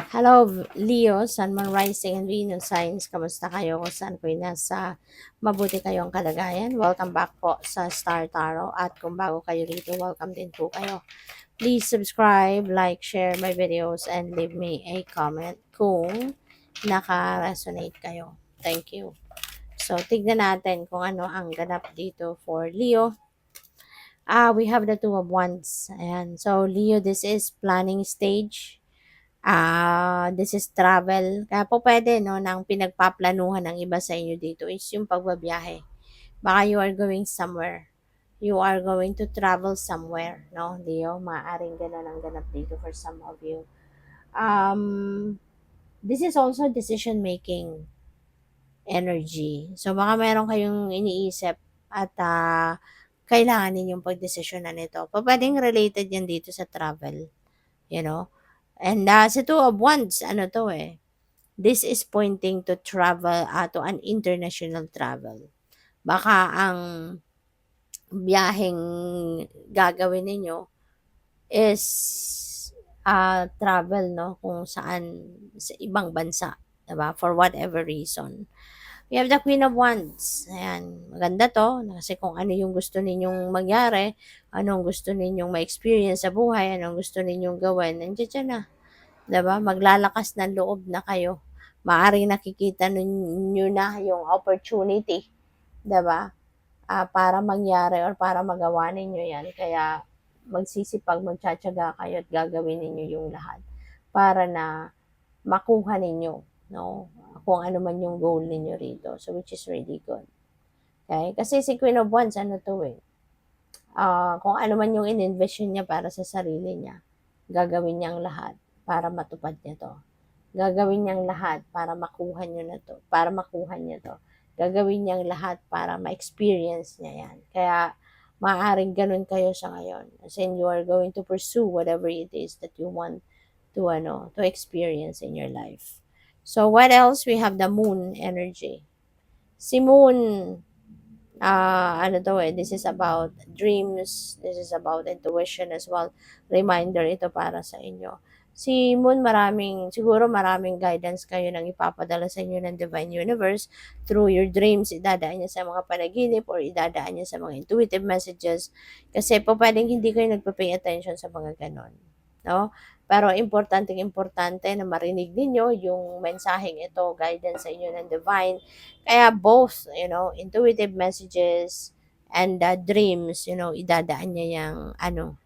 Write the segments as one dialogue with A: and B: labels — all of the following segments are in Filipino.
A: Hello, Leo, Sun, Moon, Rising, and Venus Signs. Kamusta kayo? Kung saan po nasa mabuti kayong kalagayan? Welcome back po sa Star Tarot. At kung bago kayo rito, welcome din po kayo. Please subscribe, like, share my videos, and leave me a comment kung naka-resonate kayo. Thank you. So, tignan natin kung ano ang ganap dito for Leo. We have the Two of Wands. Ayan. So, Leo, this is planning stage. This is travel. Kaya po pwede, no, nang pinagpaplanuhan ng iba sa inyo dito is yung pagbabiyahe. Baka you are going somewhere. You are going to travel somewhere, no, Leo? Maaring gano'n ang ganap dito for some of you. This is also decision-making energy. So, baka meron kayong iniisip at kailangan ninyong pagdesisyonan nito. Pwedeng related yan dito sa travel, you know? And sa Two of Wands, ano to eh, this is pointing to travel, to an international travel. Baka ang biyaheng gagawin ninyo is travel, no? Kung saan, sa ibang bansa, diba? For whatever reason. We have the Queen of Wands. Ayan, maganda to. Kasi kung ano yung gusto ninyong mangyari, anong gusto ninyong ma-experience sa buhay, anong gusto ninyong gawin, nandiyan dyan na. Diba? Maglalakas ng loob na kayo. Maaring nakikita ninyo na yung opportunity. Diba? Para mangyari or para magawa ninyo yan. Kaya magsisipag, magtsatsaga kayo at gagawin ninyo yung lahat para na makuha ninyo, no? Kung ano man yung goal ninyo rito. So, which is really good. Okay? Kasi si Queen of Wands, ano to eh, kung ano man yung in-envision niya para sa sarili niya, gagawin niyang lahat para matupad niya to. Gagawin niyang lahat para makuha niyo na to, para makuha niya to. Gagawin niyang lahat para ma-experience niya yan. Kaya, maaaring ganun kayo sa ngayon. As in, you are going to pursue whatever it is that you want to experience in your life. So, what else? We have the moon energy. Si moon, ano to eh, this is about dreams, this is about intuition as well. Reminder ito para sa inyo. Si Moon, siguro maraming guidance kayo nang ipapadala sa inyo ng Divine Universe through your dreams. Idadaan niya sa mga panaginip or idadaan niya sa mga intuitive messages. Kasi po pwedeng hindi kayo nagpa-pay attention sa mga ganon. No? Pero importante na marinig ninyo yung mensaheng ito, guidance sa inyo ng Divine. Kaya both, intuitive messages and dreams, idadaan niya yung,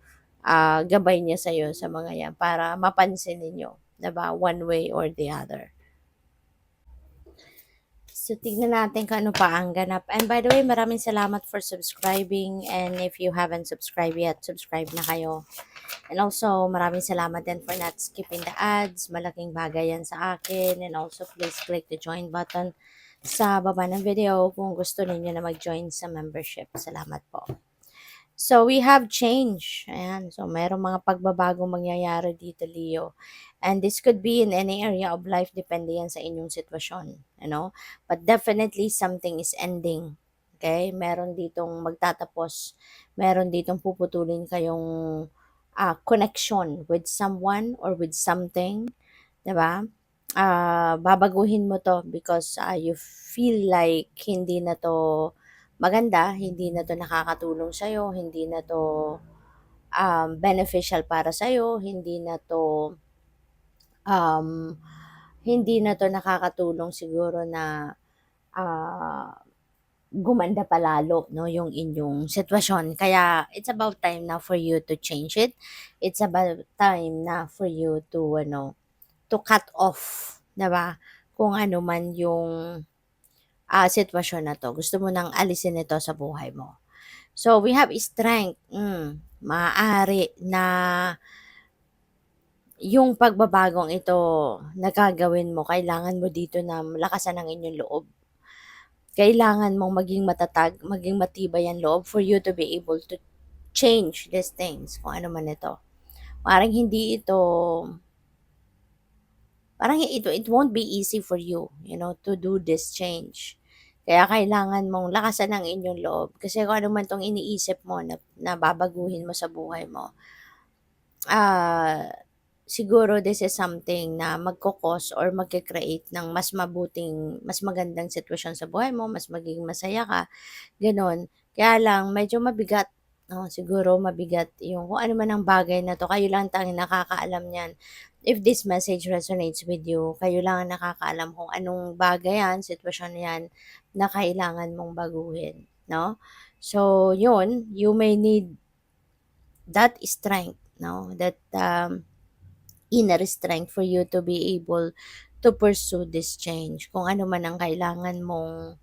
A: gabay niya sa'yo sa mga yan para mapansin ninyo, diba? One way or the other. So, tignan natin kung ano pa ang ganap. And by the way, maraming salamat for subscribing. And if you haven't subscribed yet, subscribe na kayo. And also, maraming salamat din for not skipping the ads. Malaking bagay yan sa akin. And also, please click the join button sa baba ng video kung gusto niyo na mag-join sa membership. Salamat po. So, we have change. Ayan. So, mayroong mga pagbabagong mangyayari dito, Leo. And this could be in any area of life, depende yan sa inyong sitwasyon. But definitely, something is ending. Okay? Meron ditong magtatapos. Meron ditong puputulin kayong connection with someone or with something. Diba? Babaguhin mo to because you feel like hindi na to maganda, hindi na to nakakatulong sa'yo, hindi na to beneficial para sa'yo, um, hindi na to nakakatulong siguro na gumanda pa lalo, no, yung inyong sitwasyon. Kaya it's about time na for you to change it. It's about time na for you to cut off, 'di ba? Kung ano man yung sitwasyon na to. Gusto mo nang alisin ito sa buhay mo. So, we have strength. Maaari na yung pagbabagong ito na gagawin mo, kailangan mo dito na lakasan ang inyong loob. Kailangan mong maging matatag, maging matibay ang loob for you to be able to change these things, kung ano man ito. Parang it won't be easy for you, to do this change. Kaya kailangan mong lakasan ang inyong loob. Kasi kung ano man itong iniisip mo na babaguhin mo sa buhay mo, siguro this is something na magko-cause or magke-create ng mas magandang sitwasyon sa buhay mo, mas magiging masaya ka, gano'n. Kaya lang medyo mabigat, oo, siguro mabigat yung kung ano man ang bagay na 'to, kayo lang tanging nakakaalam niyan. If this message resonates with you, kayo lang ang nakakaalam kung anong bagay 'yan, sitwasyon na 'yan na kailangan mong baguhin, 'no? So yun, you may need that strength, 'no, that, inner strength for you to be able to pursue this change, kung ano man ang kailangan mong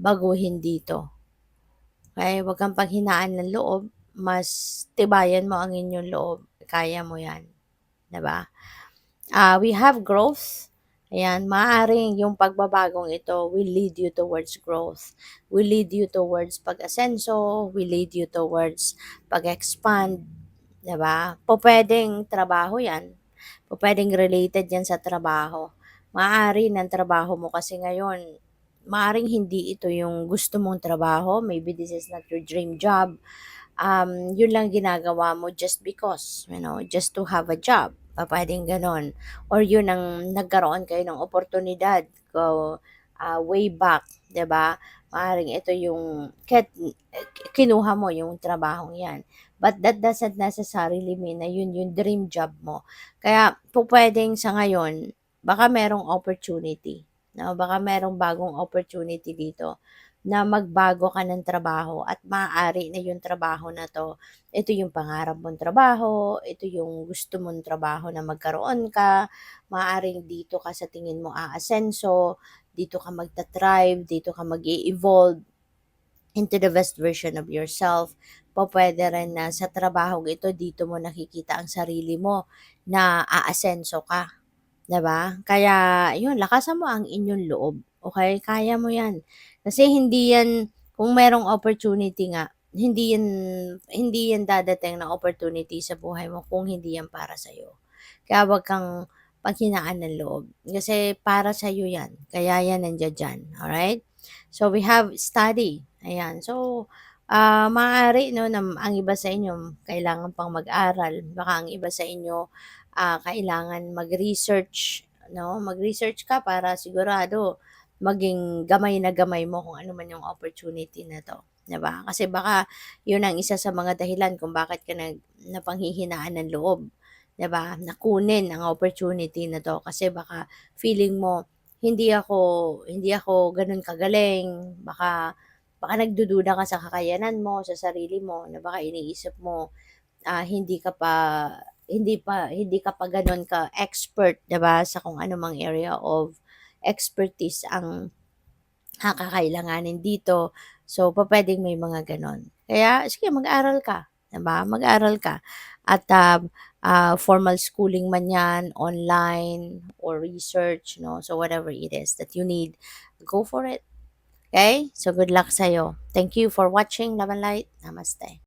A: baguhin dito. Okey, huwag kang panghinaan ng loob, mas tibayan mo ang inyong loob, kaya mo 'yan, 'di ba? We have growth, ayan, maaaring yung pagbabagong ito will lead you towards growth, will lead you towards pag-asenso, will lead you towards pag-expand, 'di ba? Pupuwedeng trabaho 'yan, pupuwedeng related 'yan sa trabaho. Maaari ng trabaho mo kasi ngayon, maaaring hindi ito yung gusto mong trabaho, maybe this is not your dream job, yun lang ginagawa mo just because, just to have a job, pupuwedeng gano'n. Or yun ang nagkaroon kayo ng oportunidad way back, 'di ba? Maaaring ito yung kinuha mo yung trabahong 'yan. But that doesn't necessarily mean na yun yung dream job mo. Kaya pupuwedeng sa ngayon, baka merong opportunity, 'no? Baka merong bagong opportunity dito na magbago ka ng trabaho at maaari na yung trabaho na 'to, ito yung pangarap mong trabaho, ito yung gusto mong trabaho na magkaroon ka, maaaring dito ka sa tingin mo aasenso, dito ka magta-thrive, dito ka mag-e-evolve into the best version of yourself. Pupuwede rin na sa trabahong ito dito mo nakikita ang sarili mo na aasenso ka. 'Di ba? Kaya 'yun, lakasan mo ang inyong loob, okey? Kaya mo 'yan. Kasi hindi 'yan kung merong opportunity nga, hindi 'yan dadating na opportunity sa buhay mo kung hindi 'yan para sa'yo. Kaya huwag kang panghinaan ng loob, kasi para sa'yo 'yan, kaya 'yan nandiya diyan, alright? So, we have study, ayan. So, maaari 'no na ang iba sa inyo kailangan pang mag-aral, baka ang iba sa inyo kailangan mag-research, 'no? Mag-research ka para sigurado maging gamay na gamay mo kung ano man yung opportunity na 'to, 'di ba? Kasi baka yun ang isa sa mga dahilan kung bakit ka napanghihinaan ng loob, 'di ba? Na kunin ang opportunity na 'to kasi baka feeling mo, hindi ako gano'n kagaling, baka nagdududa ka sa kakayanan mo, sa sarili mo, na baka iniisip mo hindi ka pa hindi ka pa gano'n ka-expert, 'di ba, sa kung ano mang area of expertise ang kakailanganin dito. So, pupuwedeng may mga gano'n. Kaya sige mag-aral ka, 'di ba, mag-aral ka at, formal schooling man 'yan, online or research 'no, so whatever it is that you need, go for it, okay. So, good luck sa'yo. Thank you for watching Love and Light. Namaste.